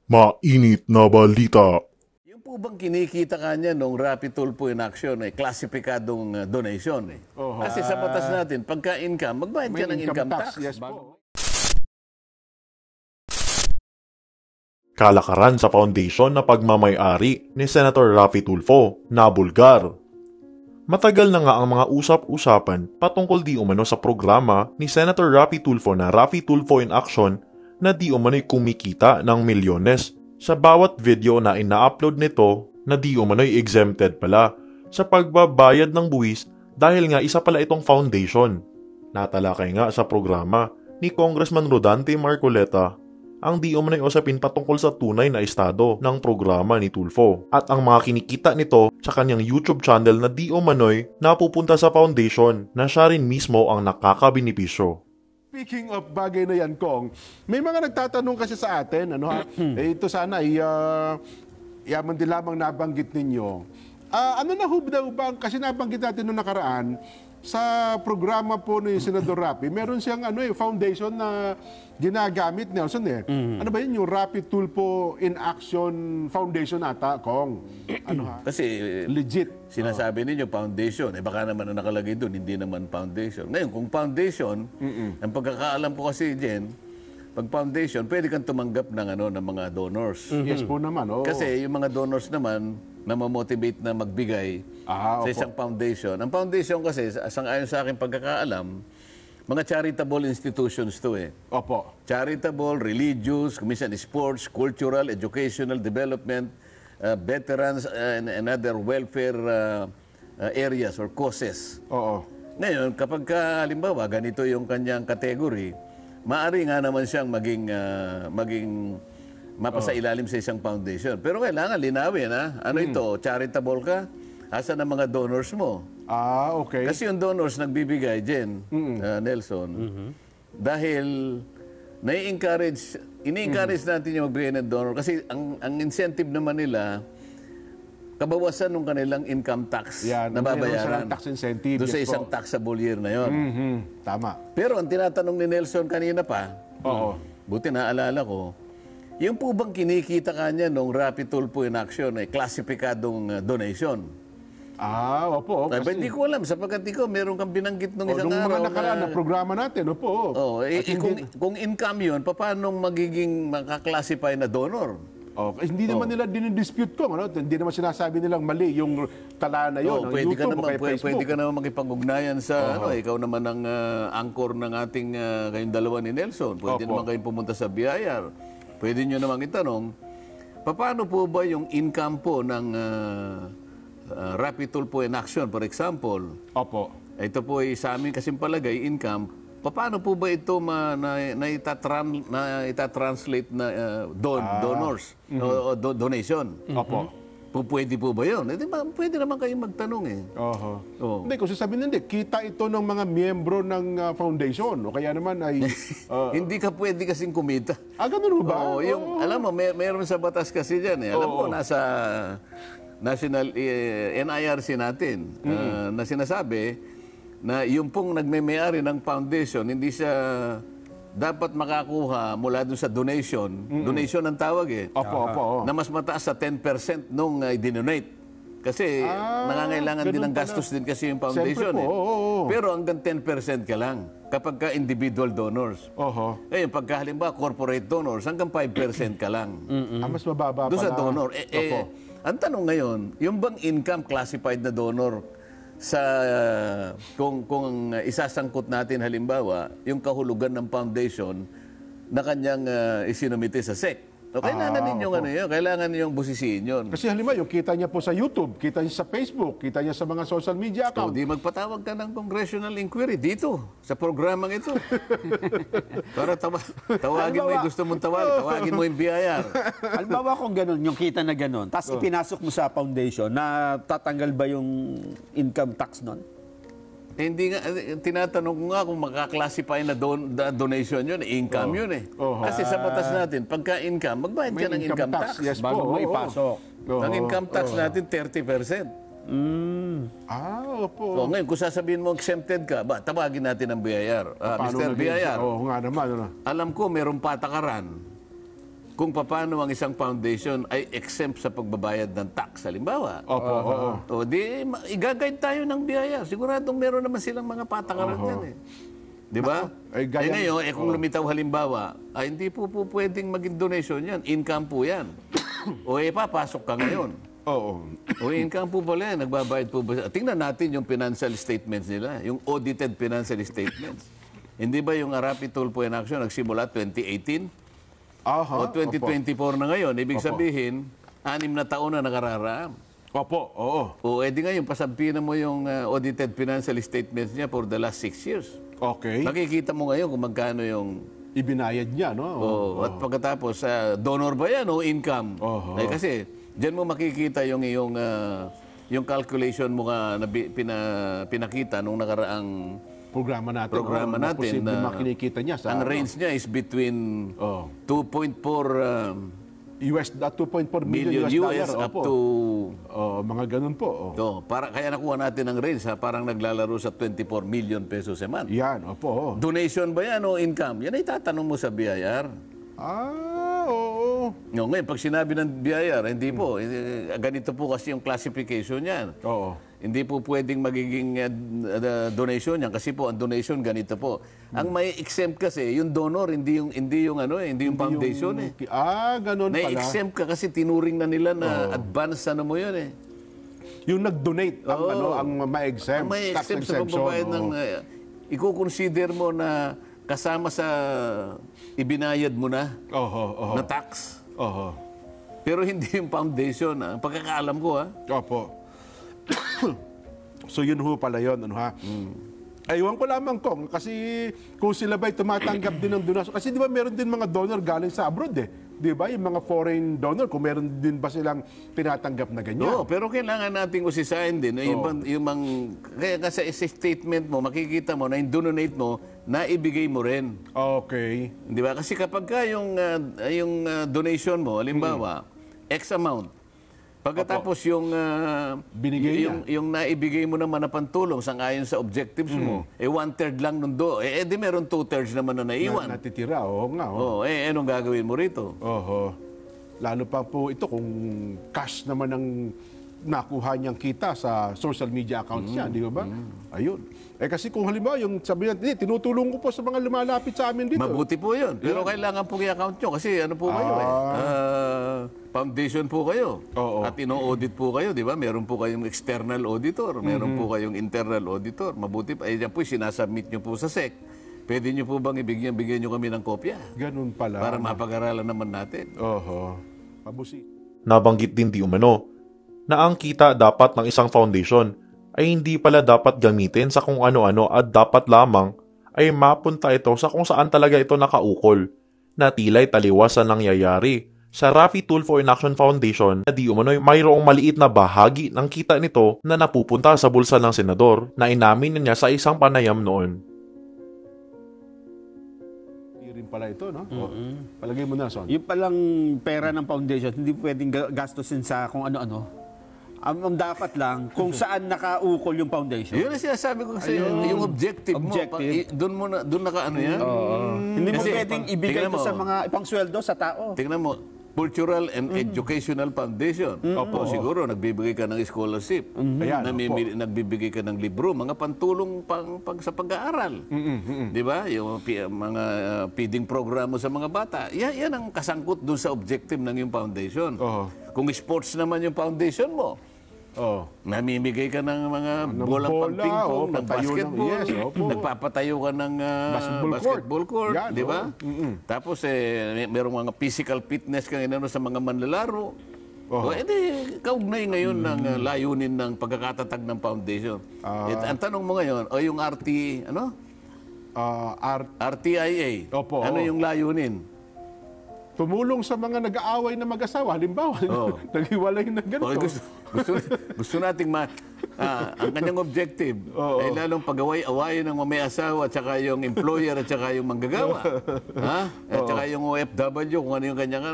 Mainit na balita. Yung po bang kinikita kanya nung Rapid Tulfo in Action ay klasipikadong donation eh. Kasi sa batas natin, pagka-income, magbayad ka ng income tax. Yes po. Kalakaran sa foundation na pagmamay-ari ni Senator Raffy Tulfo na bulgar. Matagal na nga ang mga usap-usapan patungkol di umano sa programa ni Senator Raffy Tulfo na Raffy Tulfo in Action na di umano'y kumikita ng milyones sa bawat video na ina-upload nito na di umano'y exempted pala sa pagbabayad ng buwis dahil nga isa pala itong foundation. Natalakay nga sa programa ni Congressman Rodante Marcoleta ang di umano'y usapin patungkol sa tunay na estado ng programa ni Tulfo at ang mga kinikita nito sa kanyang YouTube channel na di umano'y napupunta sa foundation na siya rin mismo ang nakakabenepisyo. Speaking of bagay na yan, Kong, may mga nagtatanong kasi sa atin, ito sana, yaman din lamang nabanggit ninyo. Ano na daw ba, kasi nabanggit natin noong nakaraan, sa programa po ni Senador Raffy, meron siyang foundation na ginagamit, Nelson Ano ba yun? Yung Raffy Tulfo in Action Foundation ata, Kong. Kasi Legit. sinasabi ninyo foundation, eh baka naman ang nakalagay doon, hindi naman foundation. Ngayon, kung foundation, ang pagkakaalam ko kasi, Jen, pag foundation, pwede kang tumanggap ng mga donors. Yes po naman. Kasi yung mga donors naman, na ma-motivate na magbigay sa isang foundation. Ang foundation kasi, ayon sa aking pagkakaalam, mga charitable institutions to eh. Opo. Charitable, religious, minsan sports, cultural, educational, development, veterans, and other welfare areas or causes. Oo. Ngayon, kapag halimbawa, ganito yung kanyang category, maaari nga naman siyang maging mapasailalim sa isang foundation. Pero kailangan linawin, ha? Ano ito? Charitable ka? Asan ang mga donors mo? Okay. Kasi yung donors nagbibigay, Jen, Nelson, dahil ini-encourage natin yung magbigay ng donor. Kasi ang incentive naman nila, kabawasan ng kanilang income tax na babayaran tax incentive. doon sa isang taxable year na yon. Tama. Pero ang tinatanong ni Nelson kanina pa, buti naalala ko, yung po bang kinikita kanya nung Rapid Tulfo in Action ay klasipikadong donation? Opo. Kasi hindi ko alam, sapagkat ikaw, meron kang binanggit nung isang nung araw mga nakaraan na programa natin, opo. Kung income yun, paano magiging makaklasify na donor? Hindi naman nila dinidispute ko, hindi naman sinasabi nilang mali yung tala na yun. Pwede YouTube, pwede ka naman makipag-ugnayan sa, ikaw naman ang anchor ng ating kayong dalawa ni Nelson. Pwede naman kayong pumunta sa BIR. Pwede nyo namang itanong, paano po ba yung income po ng Rapid Tulfo in Action, for example? Opo. Ito po ay sa amin kasing palagay, income. Paano po ba ito na itatranslate na donors o donation? Opo. Pwede po ba yun? Pwede naman kayong magtanong eh. Hindi, kung sasabihin hindi, kita ito ng mga miyembro ng foundation. O kaya naman ay... Hindi ka pwede kasing kumita. Ganun ba? Alam mo, meron sa batas kasi dyan eh. Alam mo, nasa National NIRC natin na sinasabi na yung pong nagme-may-ari ng foundation, hindi siya dapat makakuha mula doon sa donation. Donation ang tawag eh. Opo. Na mas mataas sa 10% nung i-donate. Kasi nangangailangan din ng gastos din kasi yung foundation. Pero hanggang 10% ka lang kapag ka individual donors. Ngayon, pagka halimbawa corporate donors, hanggang 5% ka lang. Mas mababa doon sa donor. Ang tanong ngayon, yung bang income classified na donor sa kung isasangkot natin halimbawa yung kahulugan ng foundation na kanyang isinumite sa SEC. Kailangan ninyong kailangan ninyong busisiin yun. Kasi halimbawa, yung kita niya po sa YouTube, kita niya sa Facebook, kita niya sa mga social media account. Di magpatawag ka ng congressional inquiry dito, sa programang ito. Para tawagin mo yung gusto mong tawagin mo yung BIR. Halimbawa kung ganun, yung kita na ganun, tapos ipinasok mo sa foundation, na tatanggal ba yung income tax nun? Hindi nga, tinatanong ko nga kung makaklasify na donation yun, income yun eh. Kasi sa batas natin, pagka-income, magbayad ka ng income tax. Yes bago mo ipasok. Ang income tax natin, 30%. Opo. Ngayon, kung sasabihin mo exempted ka, tawagin natin ang BIR. Mr. BIR, nga naman. alam ko, merong patakaran kung paano ang isang foundation ay exempt sa pagbabayad ng tax, halimbawa. Opo, oo. O di, i-guide tayo ng biyaya. Siguradong meron naman silang mga patakaran yan eh. Di ba? Ay, gaya- Ngayon, kung lumitaw halimbawa, hindi po pwedeng maging donation yan. Income po yan. O papasok ka ngayon. Oo. O income po pala yan. Nagbabayad po ba? Tingnan natin yung financial statements nila. Yung audited financial statements. Hindi ba yung Rapid Tulfo in Action nagsimula 2018? Aha, O 2024 na ngayon, ibig Opo. sabihin, 6 na taon na nakararaan. Opo, oo. O edi ngayon, pasabihin mo yung audited financial statements niya for the last 6 years. Okay. Makikita mo ngayon kung magkano yung... Ibinayad niya, no? At pagkatapos, donor ba yan o income? Oho. Kasi dyan mo makikita yung calculation mo nga na pinakita nung nakaraang Programa natin. programa natin. Posible makinikita niya sa... ang range niya is between Oh. 2.4 2.4 million million US US dollar. up Opo. to... Mga ganun po. kaya nakuha natin ang range, parang naglalaro sa 24 million pesos a month. Yan, opo. Donation ba yan o income? Yan ay tatanong mo sa BIR. Oo. No, ngayon, pag sinabi ng BIR, hindi po. Ganito po kasi yung classification yan. Oo. Hindi po pwedeng magiging donation yan kasi po ang donation ganito po. Ang may exempt kasi yung donor hindi yung foundation eh. Ganun May pala. exempt ka kasi tinuring na nila na advance mo yun eh. Yung nag-donate ang ma-exempt. Ang may tax exempt sa exemption. pagbabayad ng i-consider mo na kasama sa ibinayad mo na Oho. na tax. Oho. Pero hindi yung foundation. Pagkakaalam ko Opo. So yun ho pala yun, ano ha? Aywan ko lamang kong, kasi kung sila ba'y tumatanggap din ng donasyon, kasi di ba meron din mga donor galing sa abroad eh. Di ba? Yung mga foreign donor, kung meron din ba silang tinatanggap na ganyan? Oo, pero kailangan nating usisahin din. Kaya kasi sa statement mo, makikita mo na yung donate mo, naibigay mo rin. Okay. Di ba? Kasi kapag ka yung donation mo, halimbawa, X amount, pagkatapos yung Binigay niya. yung naibigay mo naman na pantulong sang-ayon sa objectives mo, 1/3 lang nun di meron 2/3 naman na naiwan. Natitira, oo nga. Oh. Anong gagawin mo rito? Oho. Lalo pa po ito kung cash naman ang nakuha niyang kita sa social media accounts niya, di ba? Ayun. Kasi kung halimbawa, yung sabi natin, tinutulong ko po sa mga lumalapit sa amin dito. Mabuti po yun. Pero kailangan po i-account nyo kasi ano po kayo foundation po kayo. Oo. At ino-audit po kayo, di ba? Meron po kayong external auditor, meron po kayong internal auditor. Mabuti pa. Yan po, sinasubmit nyo po sa SEC. Pwede nyo po bang bigyan nyo kami ng kopya? Ganun pala. Para mapag-aralan naman natin. Oho. Pabusi. Nabanggit din di umano na ang kita dapat ng isang foundation ay hindi pala dapat gamitin sa kung ano-ano at dapat lamang ay mapunta ito sa kung saan talaga ito nakaukol na tila'y taliwas sa nangyayari sa Rafi Tulfo in Action Foundation na di umano'y mayroong maliit na bahagi ng kita nito na napupunta sa bulsa ng senador na inamin niya sa isang panayam noon. Hindi rin pala ito, no? Palagay mo na, Son. Yung palang pera ng foundation, hindi pwedeng gastusin sa kung ano-ano. Ang dapat lang, kung saan nakaukol yung foundation. Yun ang sinasabi ko kasi yung objective mo. Objective. Doon naka-ano yan. Hindi mo Kasi, pwedeng ibigay tingnan ito mo. sa mga ipang-sweldo sa tao. Tingnan mo, Cultural and Educational Foundation. O siguro, nagbibigay ka ng scholarship. Ayan, Nagbibigay ka ng libro, mga pantulong sa pag-aaral. Di ba? Yung mga feeding programo sa mga bata. Yan ang kasangkot doon sa objective ng yung foundation. Kung sports naman yung foundation mo, namimigay ka ng mga bolang pang-pingpong, ng basketball, nagpapatayo ka ng basketball court, Yan, di ba? Tapos merong mga physical fitness kang inano sa mga manlalaro. Kaugnay ngayon ng layunin ng pagkakatatag ng foundation. Ang tanong mo ngayon, yung RTIA, ano yung layunin? Tumulong sa mga nag-aaway na mag-asawa. Halimbawa, naghiwalay na ganito. Gusto nating ang kanyang objective ay lalong pag-away-awayin ng may asawa at saka yung employer at saka yung manggagawa. At saka yung OFW, kung ano yung kanyang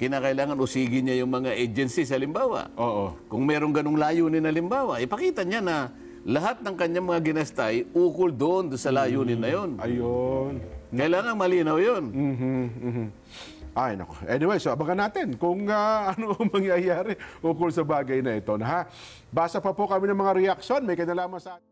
kinakailangan usigin niya yung mga agencies, halimbawa. Kung merong ganung layunin, halimbawa, ipakita niya na lahat ng kanyang mga ginastay ukol doon sa layunin na yun. Ayun. Kailangan malinaw yun. Ay, nako. Anyway, so abangan natin kung ano ang mangyayari ukol sa bagay na ito. Ha? Basa pa po kami ng mga reaksyon. May kinalaman sa